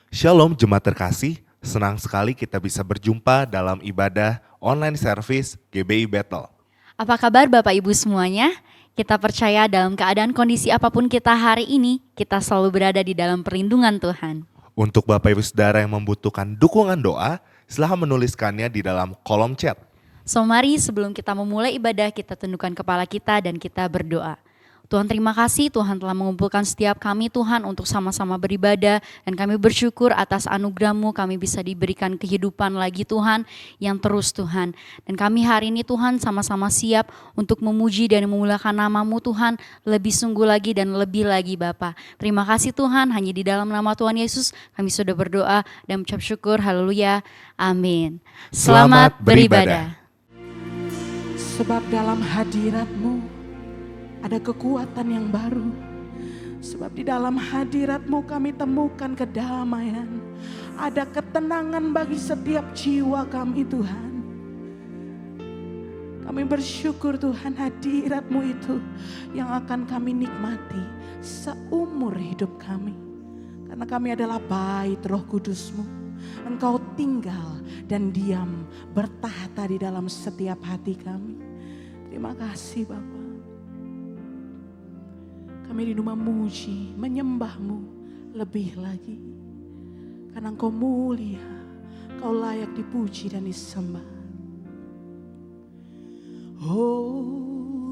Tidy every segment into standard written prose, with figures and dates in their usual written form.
Shalom jemaat terkasih, senang sekali kita bisa berjumpa dalam ibadah online service GBI Battle. Apa kabar Bapak Ibu semuanya? Kita percaya dalam keadaan kondisi apapun kita hari ini, kita selalu berada di dalam perlindungan Tuhan. Untuk Bapak Ibu Saudara yang membutuhkan dukungan doa, silahkan menuliskannya di dalam kolom chat. So mari sebelum kita memulai ibadah, kita tundukkan kepala kita dan kita berdoa. Tuhan terima kasih, Tuhan telah mengumpulkan setiap kami Tuhan untuk sama-sama beribadah. Dan kami bersyukur atas anugerah-Mu kami bisa diberikan kehidupan lagi Tuhan yang terus Tuhan. Dan kami hari ini Tuhan sama-sama siap untuk memuji dan memuliakan nama-Mu Tuhan lebih sungguh lagi dan lebih lagi Bapa. Terima kasih Tuhan, hanya di dalam nama Tuhan Yesus kami sudah berdoa dan mengucap syukur, haleluya, amin. Selamat beribadah. Sebab dalam hadirat-Mu ada kekuatan yang baru. Sebab di dalam hadirat-Mu kami temukan kedamaian. Ada ketenangan bagi setiap jiwa kami Tuhan. Kami bersyukur Tuhan, hadirat-Mu itu yang akan kami nikmati seumur hidup kami. Karena kami adalah bait Roh Kudus-Mu. Engkau tinggal dan diam bertahta di dalam setiap hati kami. Terima kasih Bapa. Kami rindu memuji, menyembah-Mu lebih lagi. Karena Engkau mulia, Engkau layak dipuji dan disembah. Oh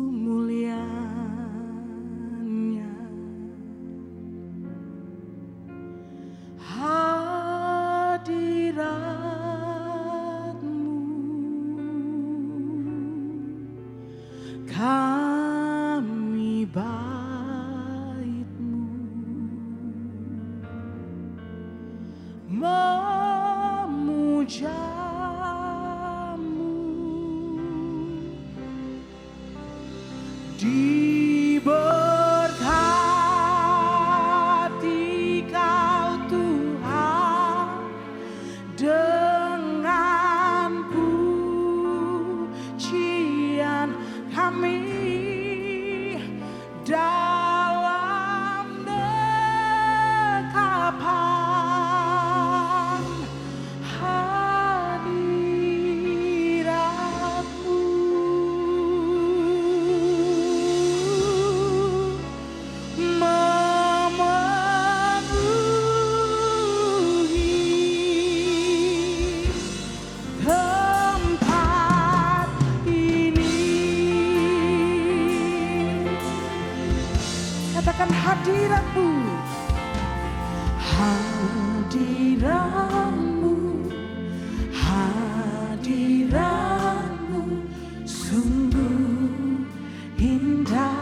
mulianya hadirat-Mu, kami memuja-Mu, diberkati Kau Tuhan dengan pujian kami dalam dekapan hadirat-Mu. Memenuhi tempat ini. Katakan hadirat-Mu, hadirat-Mu, hadirat-Mu sungguh indah.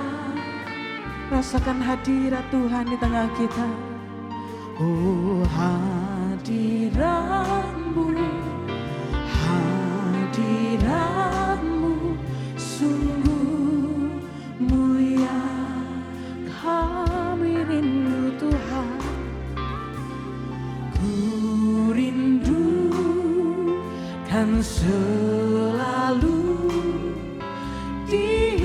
Rasakan hadirat Tuhan di tengah kita. Oh hadirat-Mu, hadirat-Mu sungguh mulia. Kami rindu Tuhan, ku rindukan selalu di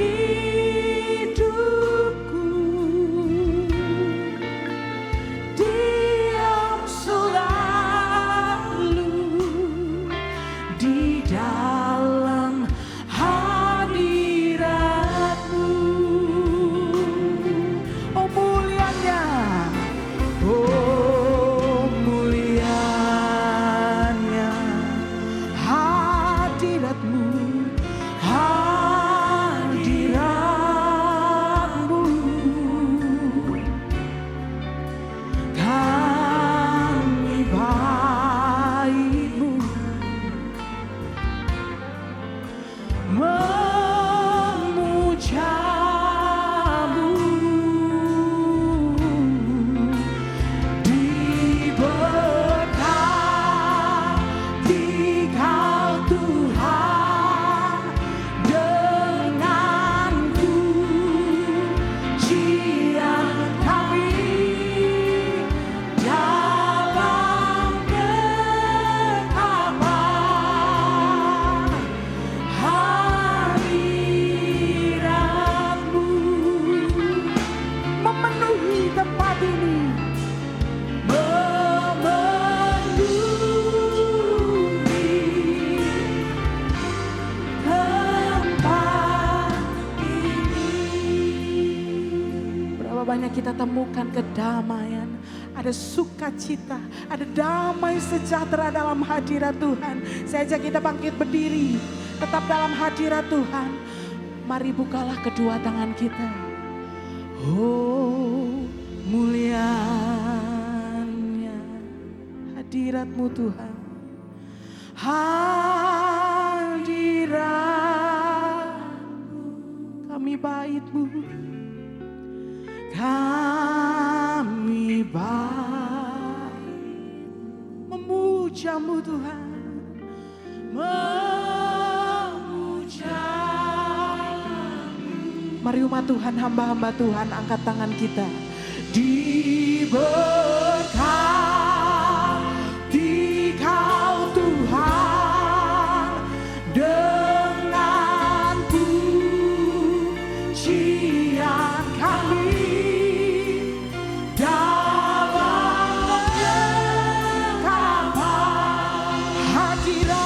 hidupku. Diam selalu di dalam hadirat-Mu. Oh mulianya, oh mulianya hadirat-Mu, Betapa banyak kita temukan kedamaian, ada sukacita, ada damai sejahtera dalam hadirat Tuhan. Saya ajak kita bangkit berdiri, tetap dalam hadirat Tuhan. Mari bukalah kedua tangan kita. Oh, mulianya hadirat-Mu Tuhan. Hadirat kami bait-Mu, kami bait memuja-Mu Tuhan, memuja-Mu. Mari umat Tuhan, hamba-hamba Tuhan, angkat tangan kita. Diberkati Kau Tuhan dengan pujian kami dalam genggaman hadirat-Mu.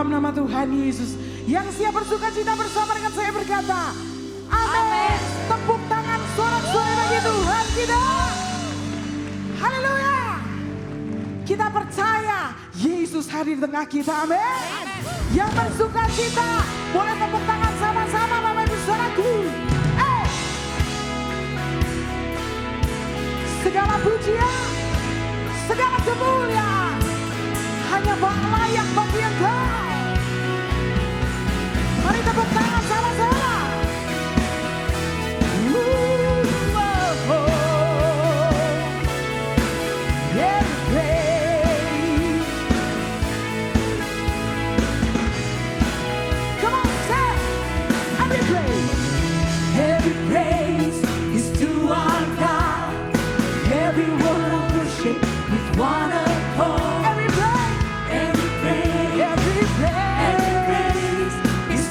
Nama Tuhan Yesus. Yang siap bersukacita bersama dengan saya berkata, amin. Tepuk tangan sorak-sorai bagi Tuhan kita. Haleluya. Kita percaya Yesus hadir di tengah kita, amin. Yang bersukacita boleh tepuk tangan sama-sama Bapak Ibu Saudaraku. Segala pujian, segala kemuliaan hanya layak bagi Engkau. Mari tepuk tangan sama-sama. Come on, say, every praise is to our God. Every word of worship with one accord. Every praise is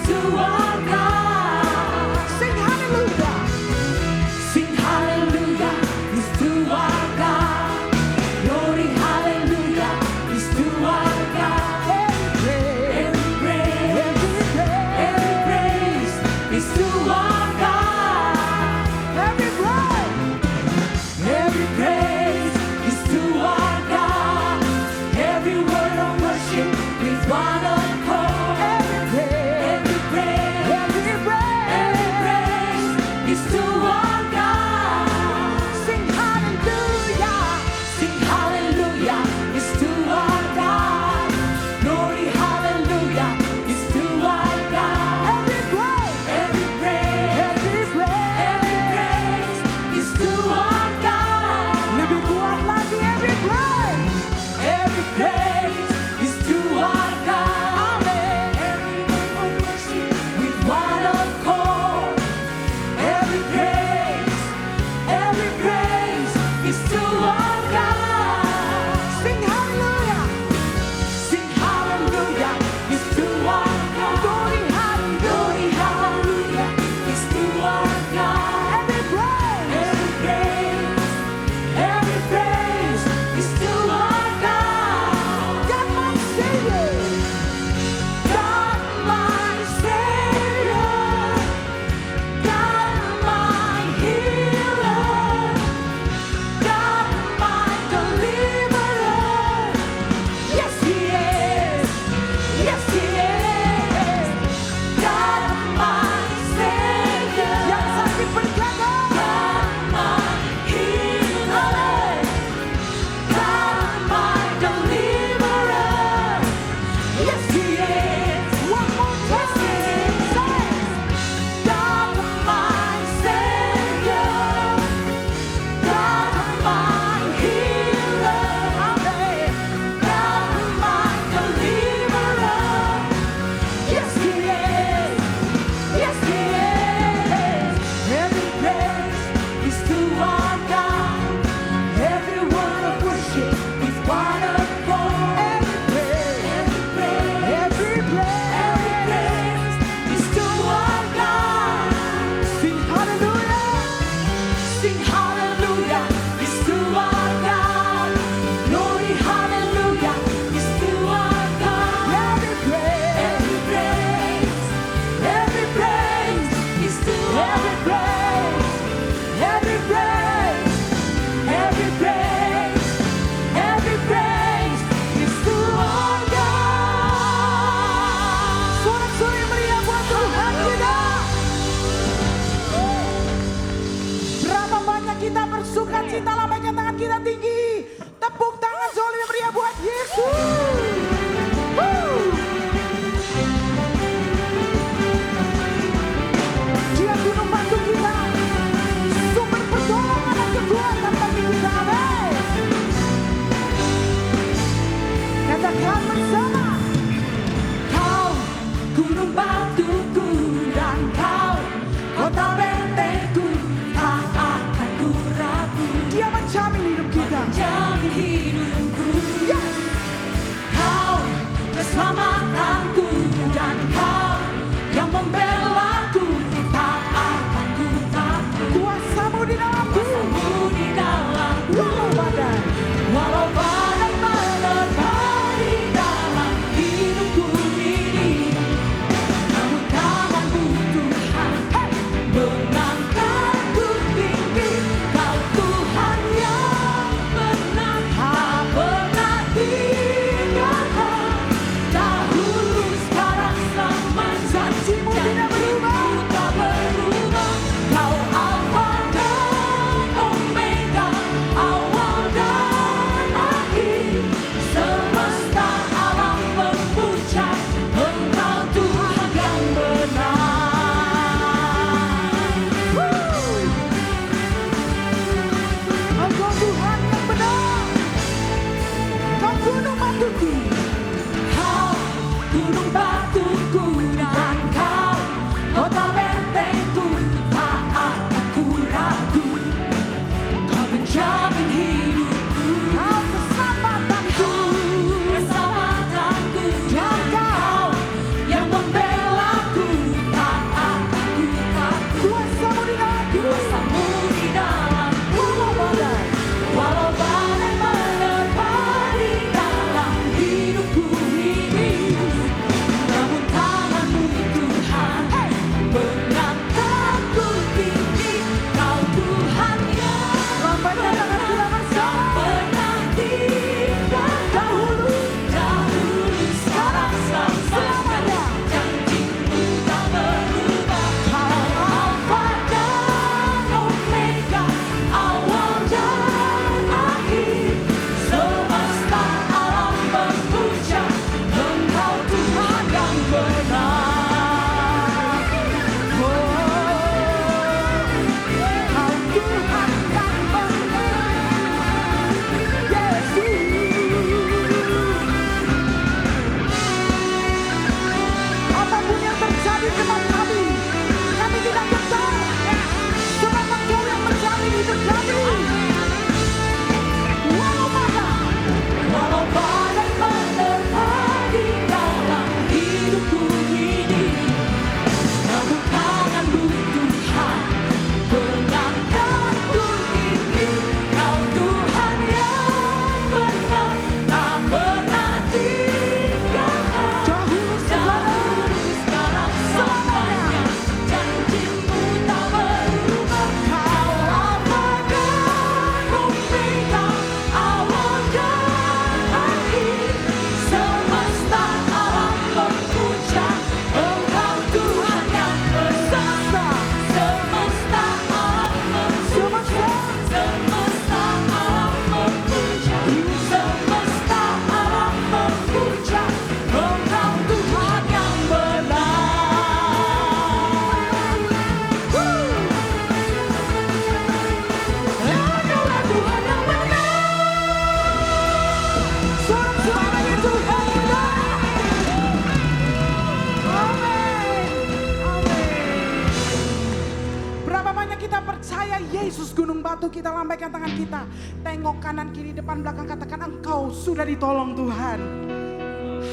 percaya Yesus gunung batu, kita lambaikan tangan kita. Tengok kanan kiri depan belakang, katakan engkau sudah ditolong Tuhan.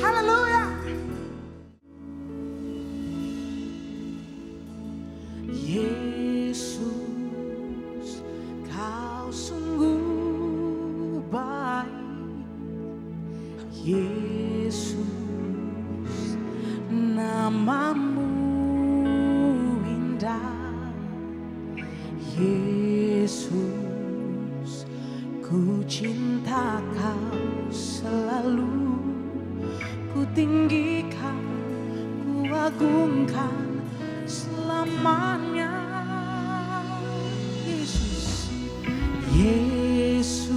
Haleluya. Yesus, kau sungguh baik. Yesus, namamu indah. Yesus, ku cinta kau selalu. Ku tinggikan, ku agungkan selamanya. Yesus, Yesus,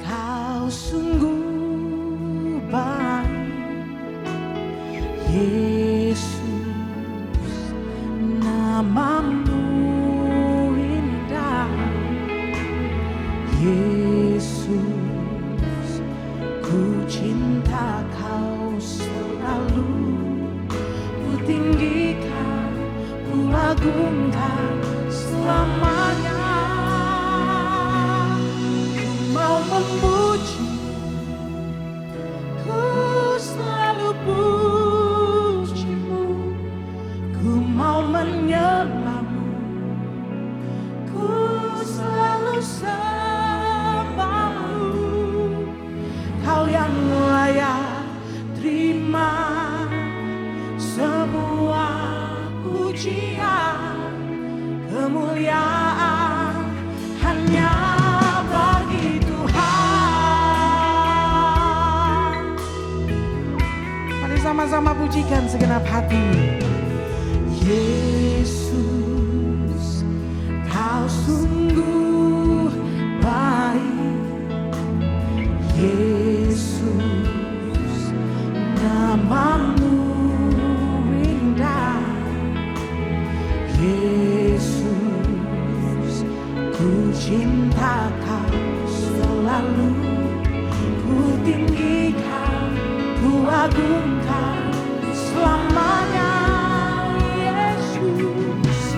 kau sungguh baik. Yesus, namamu indah. Yesus, ku cinta kau selalu. Ku tinggikan, ku agungkan selamanya. Ku mau memuji, ku selalu pujimu. Ku mau menyembahmu, ku selalu sembahmu. Kau yang layak terima sebuah pujian, kemuliaan hanya bagi Tuhan. Mari sama-sama pujikan segenap hati. Yesus, kau sungguh baik. Yesus, namamu indah. Yesus, ku cinta kau selalu. Ku tinggikan, ku agungkan selamanya. Yesus,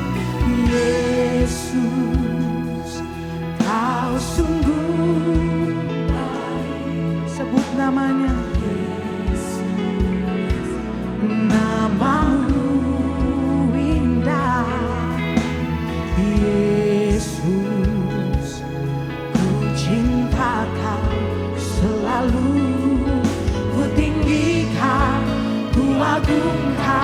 Yesus, kau sungguh baik. Sebut namanya. Yesus, namamu indah. Yesus, ku cinta kau selalu. Ku tinggikan, ku agungkan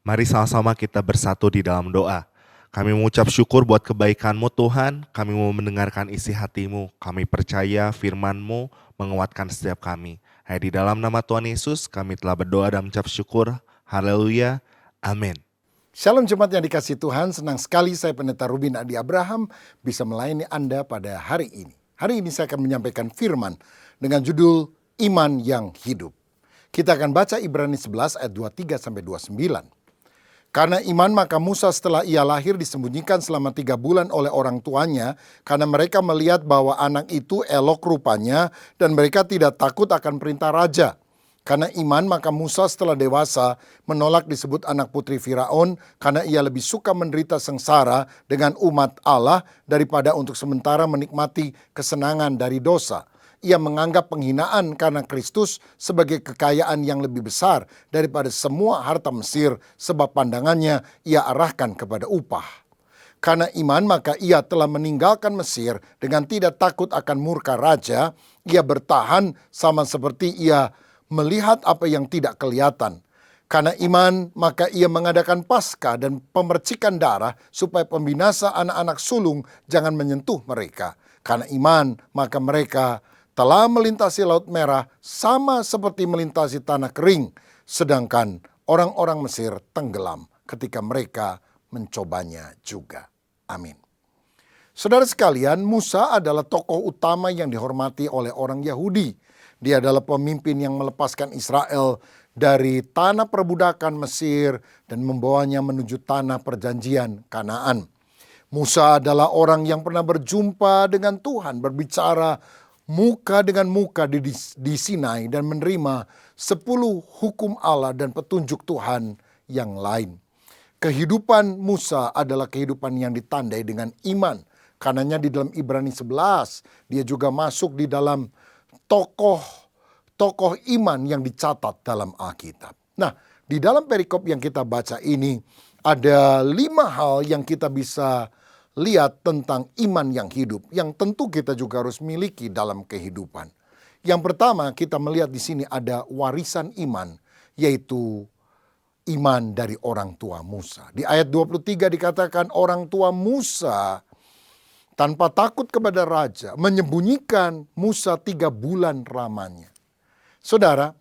Mari sama-sama kita bersatu di dalam doa. Kami mengucap syukur buat kebaikan-Mu Tuhan, kami mau mendengarkan isi hati-Mu, kami percaya firman-Mu menguatkan setiap kami. Di dalam nama Tuhan Yesus kami telah berdoa dan mengucap syukur. Haleluya, amin. Shalom jemaat yang dikasihi Tuhan, senang sekali saya Pendeta Rubin Adi Abraham bisa melayani Anda pada hari ini. Hari ini saya akan menyampaikan firman dengan judul Iman yang Hidup. Kita akan baca Ibrani 11 ayat 23-29. Karena iman maka Musa setelah ia lahir disembunyikan selama 3 bulan oleh orang tuanya karena mereka melihat bahwa anak itu elok rupanya dan mereka tidak takut akan perintah raja. Karena iman maka Musa setelah dewasa menolak disebut anak putri Firaun karena ia lebih suka menderita sengsara dengan umat Allah daripada untuk sementara menikmati kesenangan dari dosa. Ia menganggap penghinaan karena Kristus sebagai kekayaan yang lebih besar daripada semua harta Mesir sebab pandangannya ia arahkan kepada upah. Karena iman maka ia telah meninggalkan Mesir dengan tidak takut akan murka raja. Ia bertahan sama seperti ia melihat apa yang tidak kelihatan. Karena iman maka ia mengadakan Paskah dan pemercikan darah supaya pembinasa anak-anak sulung jangan menyentuh mereka. Karena iman maka mereka telah melintasi Laut Merah sama seperti melintasi tanah kering. Sedangkan orang-orang Mesir tenggelam ketika mereka mencobanya juga. Amin. Saudara sekalian, Musa adalah tokoh utama yang dihormati oleh orang Yahudi. Dia adalah pemimpin yang melepaskan Israel dari tanah perbudakan Mesir dan membawanya menuju tanah perjanjian Kanaan. Musa adalah orang yang pernah berjumpa dengan Tuhan, berbicara muka dengan muka di Sinai dan menerima 10 hukum Allah dan petunjuk Tuhan yang lain. Kehidupan Musa adalah kehidupan yang ditandai dengan iman. Karenanya di dalam Ibrani 11 dia juga masuk di dalam tokoh iman yang dicatat dalam Alkitab. Nah, di dalam perikop yang kita baca ini ada 5 hal yang kita bisa lihat tentang iman yang hidup, yang tentu kita juga harus miliki dalam kehidupan. Yang pertama kita melihat di sini ada warisan iman, yaitu iman dari orang tua Musa. Di ayat 23 dikatakan orang tua Musa tanpa takut kepada raja menyembunyikan Musa 3 bulan lamanya. Saudara,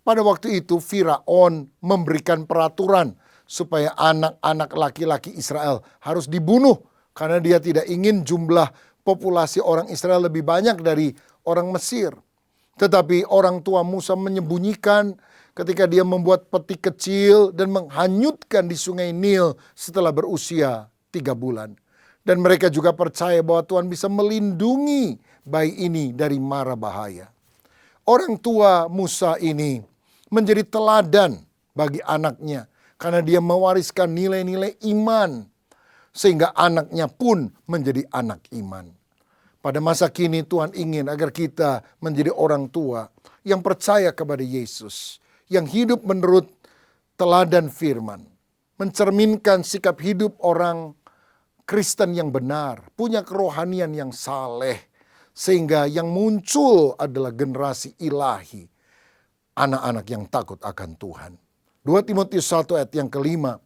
pada waktu itu Firaun memberikan peraturan supaya anak-anak laki-laki Israel harus dibunuh. Karena dia tidak ingin jumlah populasi orang Israel lebih banyak dari orang Mesir. Tetapi orang tua Musa menyembunyikan ketika dia membuat peti kecil dan menghanyutkan di sungai Nil setelah berusia 3 bulan. Dan mereka juga percaya bahwa Tuhan bisa melindungi bayi ini dari mara bahaya. Orang tua Musa ini menjadi teladan bagi anaknya karena dia mewariskan nilai-nilai iman. Sehingga anaknya pun menjadi anak iman. Pada masa kini Tuhan ingin agar kita menjadi orang tua yang percaya kepada Yesus. Yang hidup menurut teladan firman. Mencerminkan sikap hidup orang Kristen yang benar. Punya kerohanian yang saleh. Sehingga yang muncul adalah generasi ilahi. Anak-anak yang takut akan Tuhan. 2 Timotius 1 ayat yang kelima.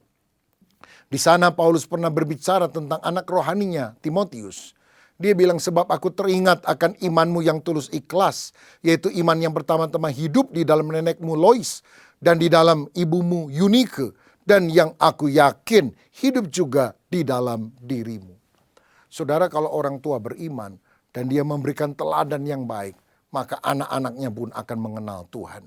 Di sana Paulus pernah berbicara tentang anak rohaninya, Timotius. Dia bilang, sebab aku teringat akan imanmu yang tulus ikhlas, yaitu iman yang pertama-tama hidup di dalam nenekmu Lois dan di dalam ibumu Eunike, dan yang aku yakin hidup juga di dalam dirimu. Saudara, kalau orang tua beriman dan dia memberikan teladan yang baik, maka anak-anaknya pun akan mengenal Tuhan.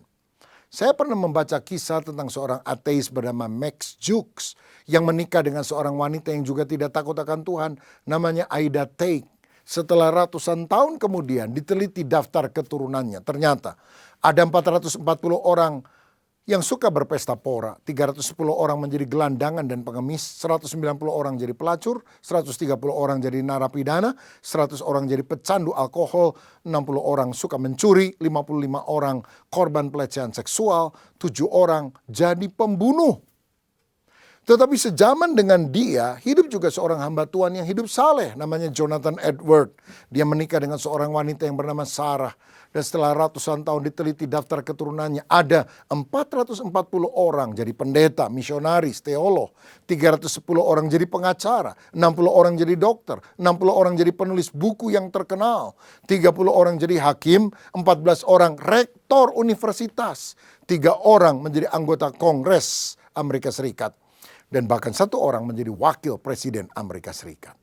Saya pernah membaca kisah tentang seorang ateis bernama Max Jukes yang menikah dengan seorang wanita yang juga tidak takut akan Tuhan, namanya Ida Teig. Setelah ratusan tahun kemudian diteliti daftar keturunannya, ternyata ada 440 orang yang suka berpesta pora, 310 orang menjadi gelandangan dan pengemis, 190 orang jadi pelacur, 130 orang jadi narapidana, 100 orang jadi pecandu alkohol, 60 orang suka mencuri, 55 orang korban pelecehan seksual, 7 orang jadi pembunuh. Tetapi sejaman dengan dia, hidup juga seorang hamba Tuhan yang hidup saleh, namanya Jonathan Edward. Dia menikah dengan seorang wanita yang bernama Sarah. Dan setelah ratusan tahun diteliti daftar keturunannya, ada 440 orang jadi pendeta, misionaris, teolog. 310 orang jadi pengacara, 60 orang jadi dokter, 60 orang jadi penulis buku yang terkenal, 30 orang jadi hakim, 14 orang rektor universitas, 3 orang menjadi anggota Kongres Amerika Serikat, dan bahkan 1 orang menjadi wakil presiden Amerika Serikat.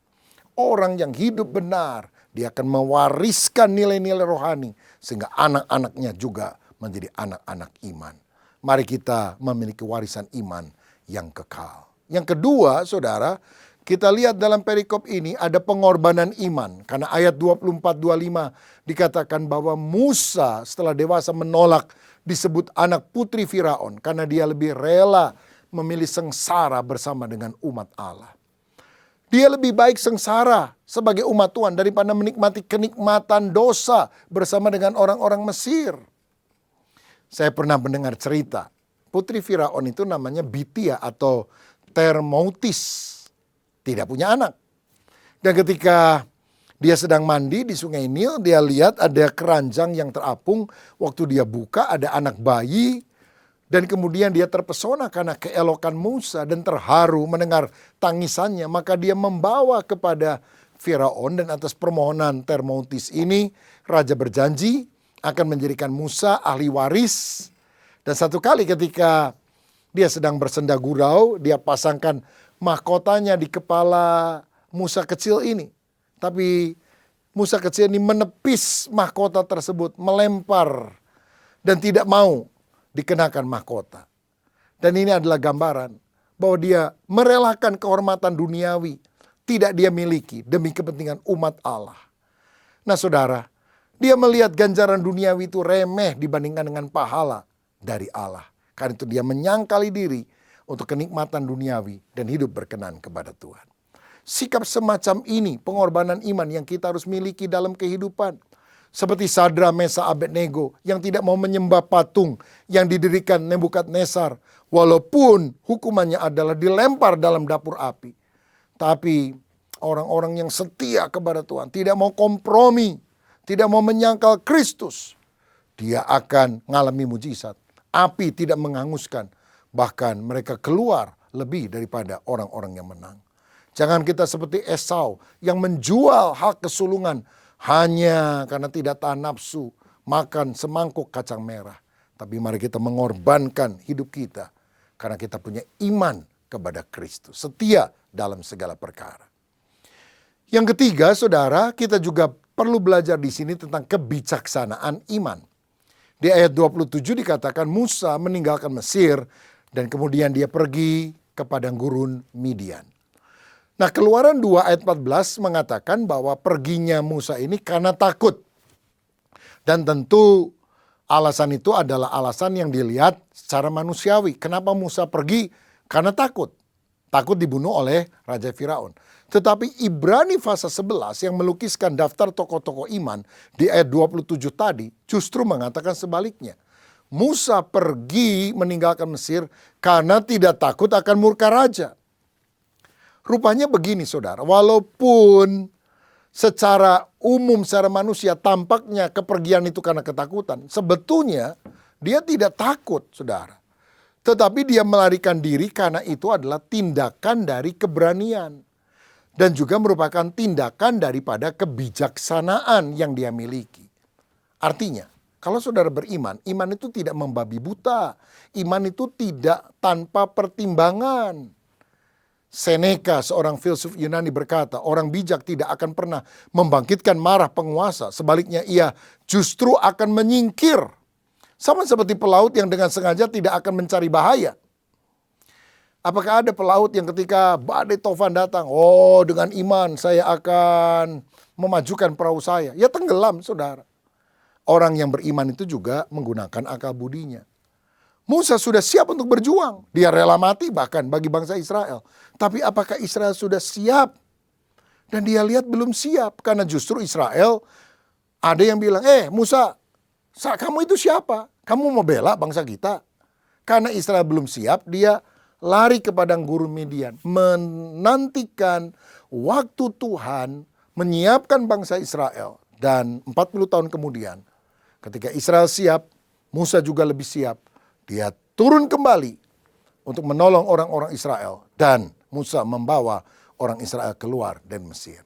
Orang yang hidup benar, dia akan mewariskan nilai-nilai rohani sehingga anak-anaknya juga menjadi anak-anak iman. Mari kita memiliki warisan iman yang kekal. Yang kedua, saudara, kita lihat dalam perikop ini ada pengorbanan iman. Karena ayat 24-25 dikatakan bahwa Musa setelah dewasa menolak disebut anak putri Firaun karena dia lebih rela memilih sengsara bersama dengan umat Allah. Dia lebih baik sengsara sebagai umat Tuhan daripada menikmati kenikmatan dosa bersama dengan orang-orang Mesir. Saya pernah mendengar cerita, putri Firaun itu namanya Bitia atau Termoutis. Tidak punya anak. Dan ketika dia sedang mandi di sungai Nil, dia lihat ada keranjang yang terapung. Waktu dia buka ada anak bayi. Dan kemudian dia terpesona karena keelokan Musa dan terharu mendengar tangisannya. Maka dia membawa kepada Firaun, dan atas permohonan Termoutis ini raja berjanji akan menjadikan Musa ahli waris. Dan satu kali ketika dia sedang bersenda gurau, dia pasangkan mahkotanya di kepala Musa kecil ini. Tapi Musa kecil ini menepis mahkota tersebut, melempar dan tidak mau dikenakan mahkota. Dan ini adalah gambaran bahwa dia merelakan kehormatan duniawi, tidak dia miliki demi kepentingan umat Allah. Nah saudara, dia melihat ganjaran duniawi itu remeh dibandingkan dengan pahala dari Allah. Karena itu dia menyangkali diri untuk kenikmatan duniawi dan hidup berkenan kepada Tuhan. Sikap semacam ini, pengorbanan iman yang kita harus miliki dalam kehidupan. Seperti Sadra, Mesa, Abednego yang tidak mau menyembah patung yang didirikan Nebukadnezar. Walaupun hukumannya adalah dilempar dalam dapur api. Tapi orang-orang yang setia kepada Tuhan, tidak mau kompromi, tidak mau menyangkal Kristus, dia akan mengalami mujizat. Api tidak menghanguskan, bahkan mereka keluar lebih daripada orang-orang yang menang. Jangan kita seperti Esau yang menjual hak kesulungan hanya karena tidak tahan nafsu makan semangkuk kacang merah. Tapi mari kita mengorbankan hidup kita karena kita punya iman kepada Kristus, setia dalam segala perkara. Yang ketiga, saudara, kita juga perlu belajar di sini tentang kebijaksanaan iman. Di ayat 27 dikatakan Musa meninggalkan Mesir dan kemudian dia pergi ke padang gurun Midian. Nah, Keluaran 2 ayat 14 mengatakan bahwa perginya Musa ini karena takut. Dan tentu alasan itu adalah alasan yang dilihat secara manusiawi. Kenapa Musa pergi? Karena takut. Takut dibunuh oleh Raja Firaun. Tetapi Ibrani pasal 11 yang melukiskan daftar tokoh-tokoh iman di ayat 27 tadi justru mengatakan sebaliknya. Musa pergi meninggalkan Mesir karena tidak takut akan murka raja. Rupanya begini saudara, walaupun secara umum, secara manusia tampaknya kepergian itu karena ketakutan. Sebetulnya dia tidak takut saudara. Tetapi dia melarikan diri karena itu adalah tindakan dari keberanian. Dan juga merupakan tindakan daripada kebijaksanaan yang dia miliki. Artinya, kalau saudara beriman, iman itu tidak membabi buta. Iman itu tidak tanpa pertimbangan. Seneca, seorang filsuf Yunani berkata, orang bijak tidak akan pernah membangkitkan marah penguasa. Sebaliknya ia justru akan menyingkir. Sama seperti pelaut yang dengan sengaja tidak akan mencari bahaya. Apakah ada pelaut yang ketika badai tofan datang, oh dengan iman saya akan memajukan perahu saya. Ya tenggelam saudara. Orang yang beriman itu juga menggunakan akal budinya. Musa sudah siap untuk berjuang. Dia rela mati bahkan bagi bangsa Israel. Tapi apakah Israel sudah siap? Dan dia lihat belum siap. Karena justru Israel ada yang bilang, Musa, kamu itu siapa? Kamu mau bela bangsa kita? Karena Israel belum siap, dia lari ke padang gurun Midian, menantikan waktu Tuhan menyiapkan bangsa Israel. Dan 40 tahun kemudian, ketika Israel siap, Musa juga lebih siap. Dia turun kembali untuk menolong orang-orang Israel. Dan Musa membawa orang Israel keluar dari Mesir.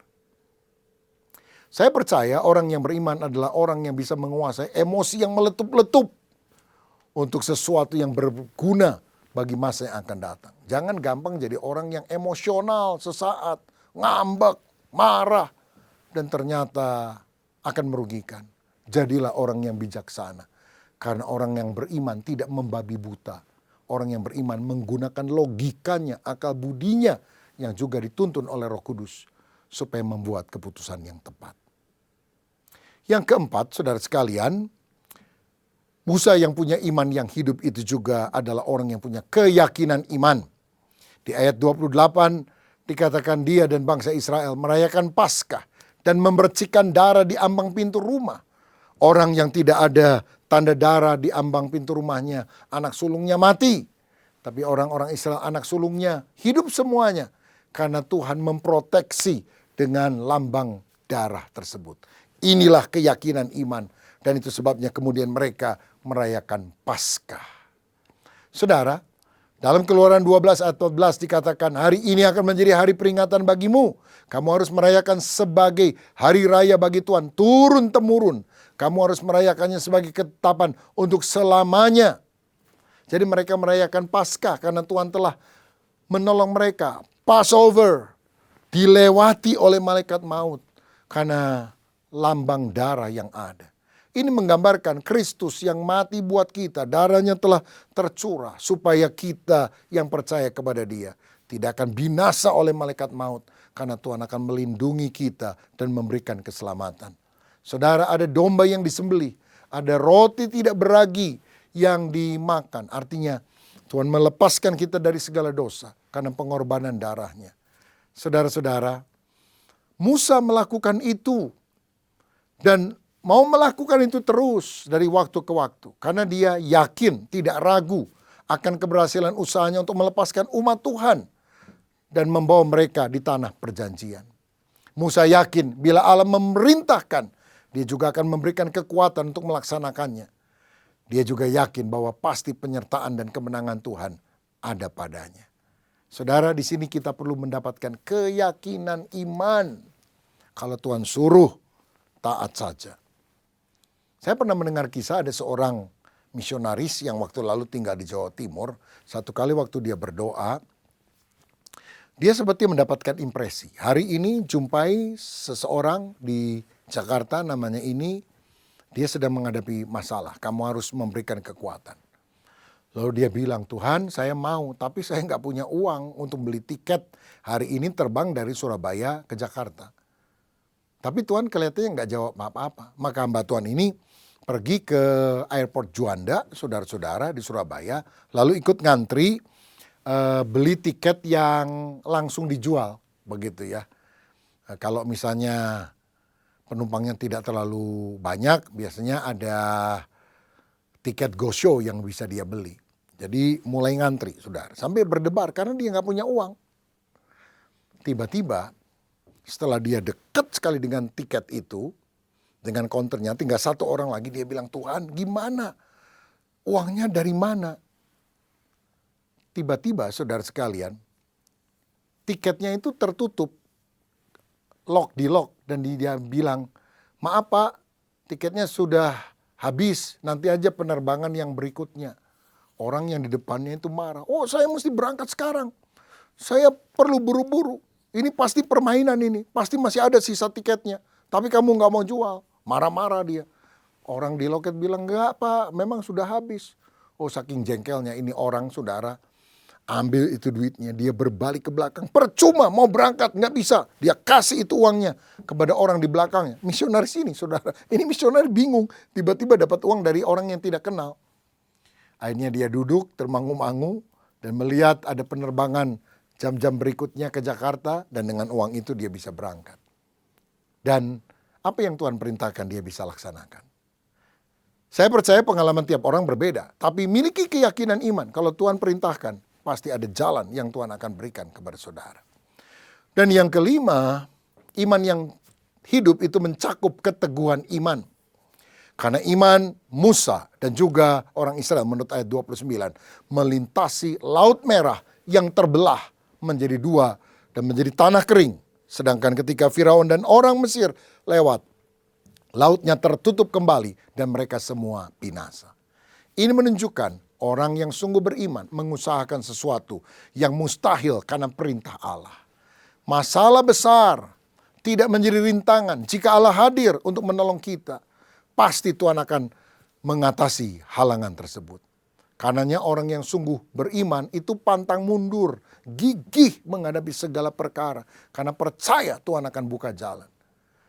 Saya percaya orang yang beriman adalah orang yang bisa menguasai emosi yang meletup-letup untuk sesuatu yang berguna bagi masa yang akan datang. Jangan gampang jadi orang yang emosional sesaat, ngambek, marah, dan ternyata akan merugikan. Jadilah orang yang bijaksana. Karena orang yang beriman tidak membabi buta. Orang yang beriman menggunakan logikanya, akal budinya yang juga dituntun oleh Roh Kudus supaya membuat keputusan yang tepat. Yang keempat, saudara sekalian, Musa yang punya iman yang hidup itu juga adalah orang yang punya keyakinan iman. Di ayat 28 dikatakan dia dan bangsa Israel merayakan Paskah dan memercikan darah di ambang pintu rumah. Orang yang tidak ada tanda darah di ambang pintu rumahnya, anak sulungnya mati. Tapi orang-orang Israel anak sulungnya hidup semuanya. Karena Tuhan memproteksi dengan lambang darah tersebut. Inilah keyakinan iman. Dan itu sebabnya kemudian mereka merayakan Paskah. Saudara, dalam Keluaran 12 ayat 14 dikatakan, hari ini akan menjadi hari peringatan bagimu. Kamu harus merayakan sebagai hari raya bagi Tuhan, turun-temurun. Kamu harus merayakannya sebagai ketetapan untuk selamanya. Jadi mereka merayakan Paskah karena Tuhan telah menolong mereka. Passover dilewati oleh malaikat maut karena lambang darah yang ada. Ini menggambarkan Kristus yang mati buat kita. Darahnya telah tercurah supaya kita yang percaya kepada dia tidak akan binasa oleh malaikat maut. Karena Tuhan akan melindungi kita dan memberikan keselamatan. Saudara, ada domba yang disembelih. Ada roti tidak beragi yang dimakan. Artinya Tuhan melepaskan kita dari segala dosa karena pengorbanan darahnya. Saudara-saudara, Musa melakukan itu. Dan mau melakukan itu terus dari waktu ke waktu. Karena dia yakin, tidak ragu akan keberhasilan usahanya untuk melepaskan umat Tuhan. Dan membawa mereka di tanah perjanjian. Musa yakin bila Allah memerintahkan, dia juga akan memberikan kekuatan untuk melaksanakannya. Dia juga yakin bahwa pasti penyertaan dan kemenangan Tuhan ada padanya. Saudara, di sini kita perlu mendapatkan keyakinan iman. Kalau Tuhan suruh, taat saja. Saya pernah mendengar kisah ada seorang misionaris yang waktu lalu tinggal di Jawa Timur. Satu kali waktu dia berdoa, dia seperti mendapatkan impresi. Hari ini jumpai seseorang di Jakarta namanya ini, dia sedang menghadapi masalah. Kamu harus memberikan kekuatan. Lalu dia bilang, Tuhan saya mau, tapi saya nggak punya uang untuk beli tiket hari ini terbang dari Surabaya ke Jakarta. Tapi Tuhan kelihatannya nggak jawab apa-apa. Maka hamba Tuhan ini pergi ke airport Juanda, saudara-saudara di Surabaya, lalu ikut ngantri beli tiket yang langsung dijual, begitu ya. Kalau misalnya penumpangnya tidak terlalu banyak, biasanya ada tiket go show yang bisa dia beli. Jadi mulai ngantri, saudara, sambil berdebar karena dia nggak punya uang. Tiba-tiba setelah dia dekat sekali dengan tiket itu, dengan counternya, tinggal satu orang lagi, dia bilang, Tuhan gimana? Uangnya dari mana? Tiba-tiba saudara sekalian, tiketnya itu tertutup, di lock, dan dia bilang, maaf Pak, tiketnya sudah habis, nanti aja penerbangan yang berikutnya. Orang yang di depannya itu marah, oh saya mesti berangkat sekarang, saya perlu buru-buru, ini pasti permainan ini, pasti masih ada sisa tiketnya, tapi kamu nggak mau jual, marah-marah dia. Orang di loket bilang, enggak Pak, memang sudah habis. Oh saking jengkelnya ini orang, saudara, ambil itu duitnya, dia berbalik ke belakang. Percuma mau berangkat, nggak bisa. Dia kasih itu uangnya kepada orang di belakangnya. Misionaris ini, saudara. Ini misionaris bingung. Tiba-tiba dapat uang dari orang yang tidak kenal. Akhirnya dia duduk termangu-mangu dan melihat ada penerbangan jam-jam berikutnya ke Jakarta. Dan dengan uang itu dia bisa berangkat. Dan apa yang Tuhan perintahkan dia bisa laksanakan. Saya percaya pengalaman tiap orang berbeda. Tapi miliki keyakinan iman. Kalau Tuhan perintahkan, pasti ada jalan yang Tuhan akan berikan kepada saudara. Dan yang kelima, iman yang hidup itu mencakup keteguhan iman. Karena iman Musa dan juga orang Israel menurut ayat 29 melintasi Laut Merah yang terbelah menjadi dua dan menjadi tanah kering. Sedangkan ketika Firaun dan orang Mesir lewat, lautnya tertutup kembali dan mereka semua binasa. Ini menunjukkan orang yang sungguh beriman mengusahakan sesuatu yang mustahil karena perintah Allah. Masalah besar tidak menjadi rintangan jika Allah hadir untuk menolong kita. Pasti Tuhan akan mengatasi halangan tersebut. Karenanya orang yang sungguh beriman itu pantang mundur, gigih menghadapi segala perkara. Karena percaya Tuhan akan buka jalan.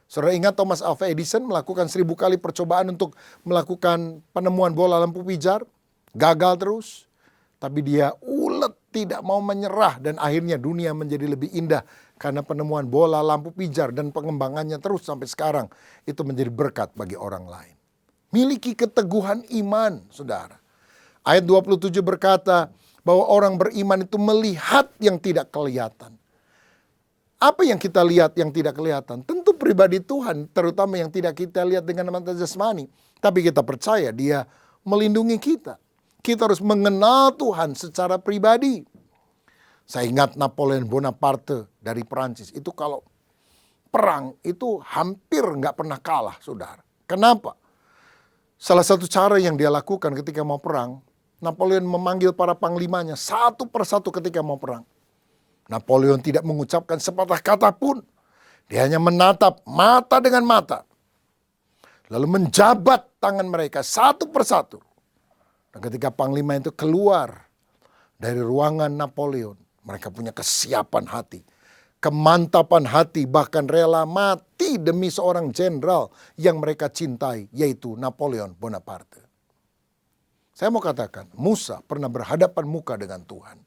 Saudara ingat Thomas Alva Edison melakukan 1000 kali percobaan untuk melakukan penemuan bola lampu pijar. Gagal terus. Tapi dia ulet tidak mau menyerah dan akhirnya dunia menjadi lebih indah. Karena penemuan bola lampu pijar dan pengembangannya terus sampai sekarang. Itu menjadi berkat bagi orang lain. Miliki keteguhan iman, saudara. Ayat 27 berkata bahwa orang beriman itu melihat yang tidak kelihatan. Apa yang kita lihat yang tidak kelihatan? Tentu pribadi Tuhan, terutama yang tidak kita lihat dengan mata jasmani. Tapi kita percaya Dia melindungi kita. Kita harus mengenal Tuhan secara pribadi. Saya ingat Napoleon Bonaparte dari Perancis. Itu kalau perang itu hampir nggak pernah kalah, saudara. Kenapa? Salah satu cara yang dia lakukan ketika mau perang, Napoleon memanggil para panglimanya satu persatu ketika mau perang. Napoleon tidak mengucapkan sepatah kata pun. Dia hanya menatap mata dengan mata. Lalu menjabat tangan mereka satu persatu. Dan ketika panglima itu keluar dari ruangan Napoleon, mereka punya kesiapan hati, kemantapan hati, bahkan rela mati demi seorang jenderal yang mereka cintai, yaitu Napoleon Bonaparte. Saya mau katakan, Musa pernah berhadapan muka dengan Tuhan.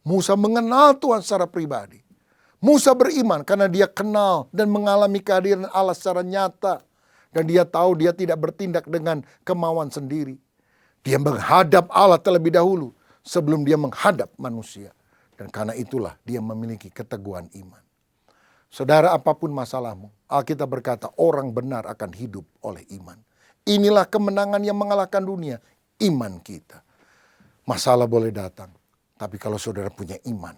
Musa mengenal Tuhan secara pribadi. Musa beriman karena dia kenal dan mengalami kehadiran Allah secara nyata. Dan dia tahu dia tidak bertindak dengan kemauan sendiri. Dia menghadap Allah terlebih dahulu sebelum dia menghadap manusia. Dan karena itulah dia memiliki keteguhan iman. Saudara, apapun masalahmu, Alkitab berkata orang benar akan hidup oleh iman. Inilah kemenangan yang mengalahkan dunia, iman kita. Masalah boleh datang, tapi kalau saudara punya iman,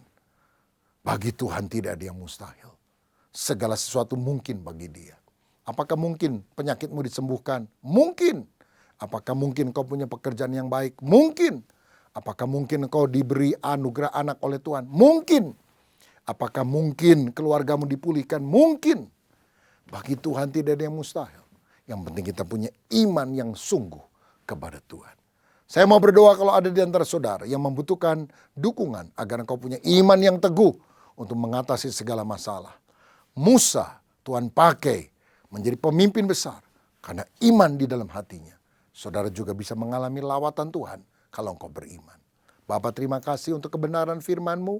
bagi Tuhan tidak ada yang mustahil. Segala sesuatu mungkin bagi Dia. Apakah mungkin penyakitmu disembuhkan? Mungkin. Apakah mungkin kau punya pekerjaan yang baik? Mungkin. Apakah mungkin engkau diberi anugerah anak oleh Tuhan? Mungkin. Apakah mungkin keluargamu dipulihkan? Mungkin. Bagi Tuhan tidak ada yang mustahil. Yang penting kita punya iman yang sungguh kepada Tuhan. Saya mau berdoa kalau ada di antara saudara yang membutuhkan dukungan agar engkau punya iman yang teguh untuk mengatasi segala masalah. Musa Tuhan pakai menjadi pemimpin besar karena iman di dalam hatinya. Saudara juga bisa mengalami lawatan Tuhan kalau engkau beriman. Bapa, terima kasih untuk kebenaran firman-Mu.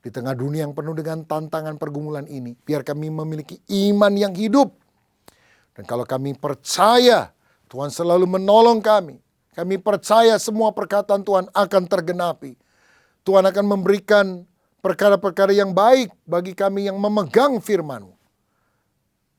Di tengah dunia yang penuh dengan tantangan pergumulan ini, biar kami memiliki iman yang hidup. Dan kalau kami percaya Tuhan selalu menolong kami, kami percaya semua perkataan Tuhan akan tergenapi. Tuhan akan memberikan perkara-perkara yang baik bagi kami yang memegang firman-Mu.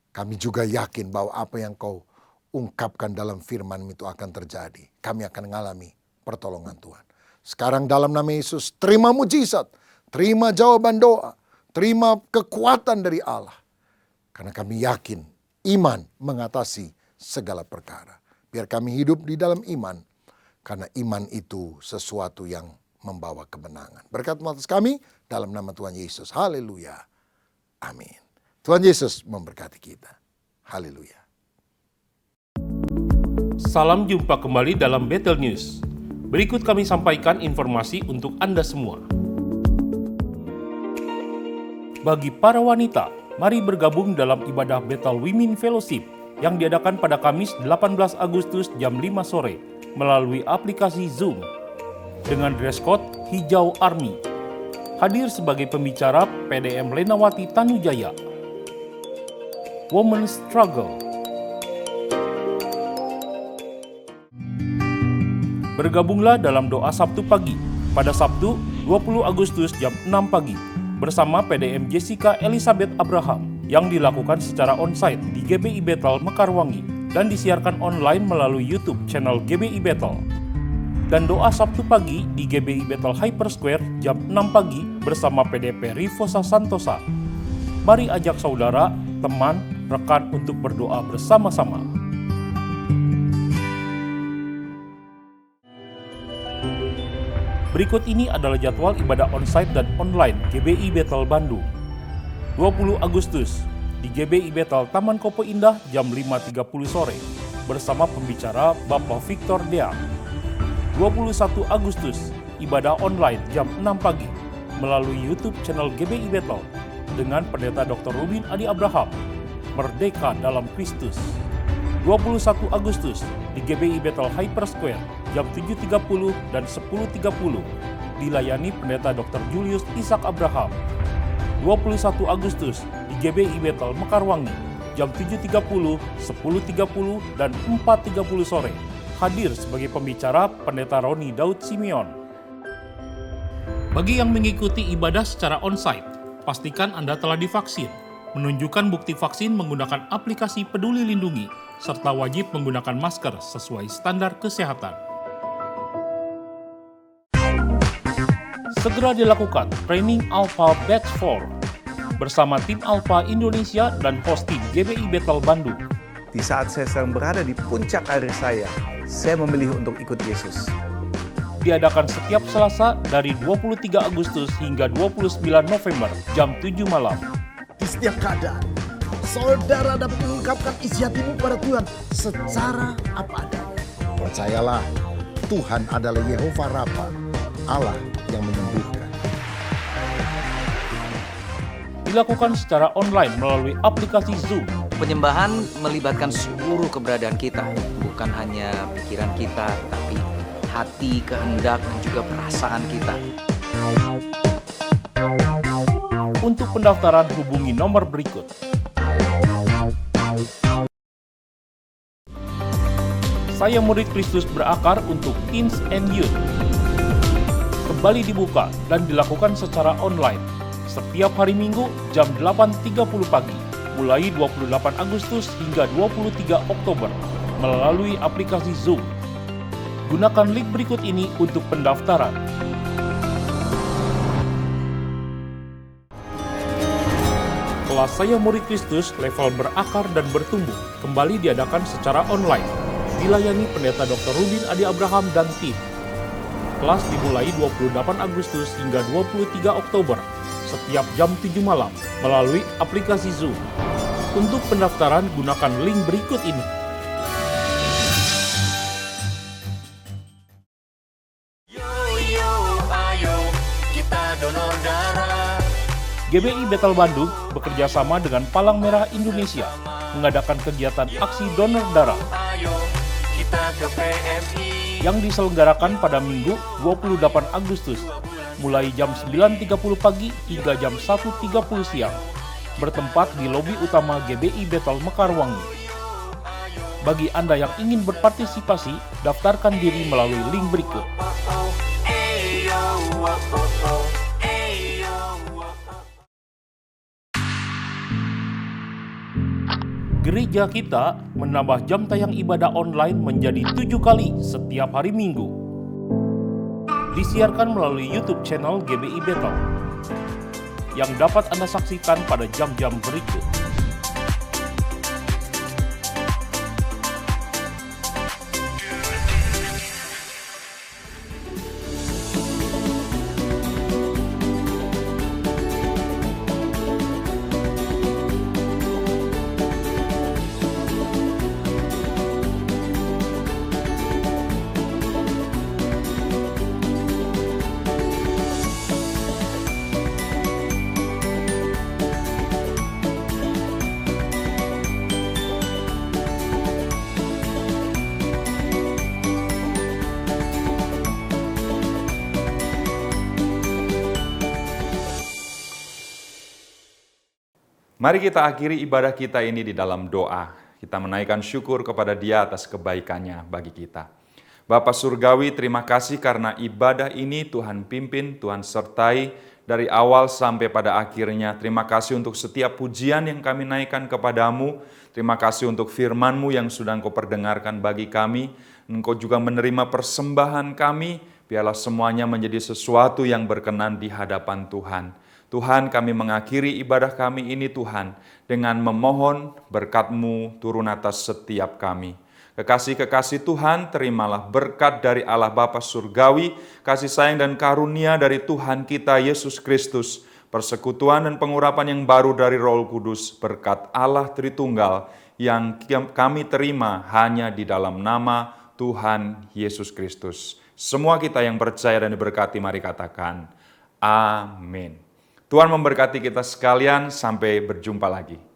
Kami juga yakin bahwa apa yang Kau ungkapkan dalam firman-Mu itu akan terjadi. Kami akan mengalami pertolongan Tuhan. Sekarang dalam nama Yesus, terima mujizat, terima jawaban doa, terima kekuatan dari Allah. Karena kami yakin iman mengatasi segala perkara. Biar kami hidup di dalam iman, karena iman itu sesuatu yang membawa kemenangan. Berkat atas kami dalam nama Tuhan Yesus. Haleluya. Amin. Tuhan Yesus memberkati kita. Haleluya. Salam jumpa kembali dalam Bethel News. Berikut kami sampaikan informasi untuk Anda semua. Bagi para wanita, mari bergabung dalam ibadah Bethel Women Fellowship yang diadakan pada Kamis 18 Agustus jam 5 sore melalui aplikasi Zoom dengan dress code hijau army. Hadir sebagai pembicara PDM Lenawati Tanujaya. Women's Struggle. Bergabunglah dalam doa Sabtu pagi pada Sabtu 20 Agustus jam 6 pagi bersama PDM Jessica Elizabeth Abraham yang dilakukan secara onsite di GBI Bethel Mekarwangi dan disiarkan online melalui YouTube channel GBI Bethel. Dan doa Sabtu pagi di GBI Bethel Hyper Square jam 6 pagi bersama PDP Rivosa Santosa. Mari ajak saudara, teman, rekan untuk berdoa bersama-sama. Berikut ini adalah jadwal ibadah onsite dan online GBI Bethel Bandung. 20 Agustus di GBI Bethel Taman Kopo Indah jam 5.30 sore bersama pembicara Bapak Victor Deang. 21 Agustus ibadah online jam 6 pagi melalui YouTube channel GBI Bethel dengan Pendeta Dr. Rubin Adi Abraham, Merdeka dalam Kristus. 21 Agustus di GBI Bethel Hyper Square jam 7.30 dan 10.30 dilayani Pendeta Dr. Julius Ishak Abraham. 21 Agustus di GBI Bethel Mekarwangi jam 7.30, 10.30 dan 4.30 sore. Hadir sebagai pembicara Pendeta Roni Daud Simeon. Bagi yang mengikuti ibadah secara onsite, pastikan Anda telah divaksin, menunjukkan bukti vaksin menggunakan aplikasi Peduli Lindungi, serta wajib menggunakan masker sesuai standar kesehatan. Segera dilakukan training Alpha Batch 4 bersama tim Alpha Indonesia dan host tim GBI Bethel Bandung. Di saat saya sedang berada di puncak karir saya memilih untuk ikut Yesus. Diadakan setiap Selasa dari 23 Agustus hingga 29 November jam 7 malam. Di setiap keadaan, saudara dapat mengungkapkan isi hatimu pada Tuhan secara apa adanya. Percayalah, Tuhan adalah Yehova Rafa, Allah yang menyembuhkan. Dilakukan secara online melalui aplikasi Zoom. Penyembahan melibatkan seluruh keberadaan kita, bukan hanya pikiran kita, tapi hati, kehendak, dan juga perasaan kita. Untuk pendaftaran hubungi nomor berikut. Saya Murid Kristus berakar untuk Teens and Youth. Kembali dibuka dan dilakukan secara online setiap hari Minggu jam 8.30 pagi mulai 28 Agustus hingga 23 Oktober melalui aplikasi Zoom. Gunakan link berikut ini untuk pendaftaran. Kelas Saya Murid Kristus level berakar dan bertumbuh kembali diadakan secara online. Dilayani Pendeta Dr. Rubin Adi Abraham dan tim. Kelas dimulai 28 Agustus hingga 23 Oktober setiap jam 7 malam melalui aplikasi Zoom. Untuk pendaftaran gunakan link berikut ini. GBI Bethel Bandung bekerja sama dengan Palang Merah Indonesia mengadakan kegiatan aksi donor darah yang diselenggarakan pada Minggu 28 Agustus mulai jam 9.30 pagi hingga jam 1.30 siang bertempat di lobi utama GBI Bethel Mekarwangi. Bagi Anda yang ingin berpartisipasi, daftarkan diri melalui link berikut. Gereja kita menambah jam tayang ibadah online menjadi 7 kali setiap hari Minggu. Disiarkan melalui YouTube channel GBI Bethel yang dapat Anda saksikan pada jam-jam berikut. Mari kita akhiri ibadah kita ini di dalam doa. Kita menaikkan syukur kepada Dia atas kebaikannya bagi kita. Bapa Surgawi, terima kasih karena ibadah ini Tuhan pimpin, Tuhan sertai dari awal sampai pada akhirnya. Terima kasih untuk setiap pujian yang kami naikkan kepadamu. Terima kasih untuk firman-Mu yang sudah Engkau perdengarkan bagi kami. Engkau juga menerima persembahan kami. Biarlah semuanya menjadi sesuatu yang berkenan di hadapan Tuhan. Tuhan, kami mengakhiri ibadah kami ini Tuhan dengan memohon berkat-Mu turun atas setiap kami. Kekasih-kekasih Tuhan, terimalah berkat dari Allah Bapa Surgawi, kasih sayang dan karunia dari Tuhan kita Yesus Kristus, persekutuan dan pengurapan yang baru dari Roh Kudus, berkat Allah Tritunggal yang kami terima hanya di dalam nama Tuhan Yesus Kristus. Semua kita yang percaya dan diberkati, mari katakan, amin. Tuhan memberkati kita sekalian, sampai berjumpa lagi.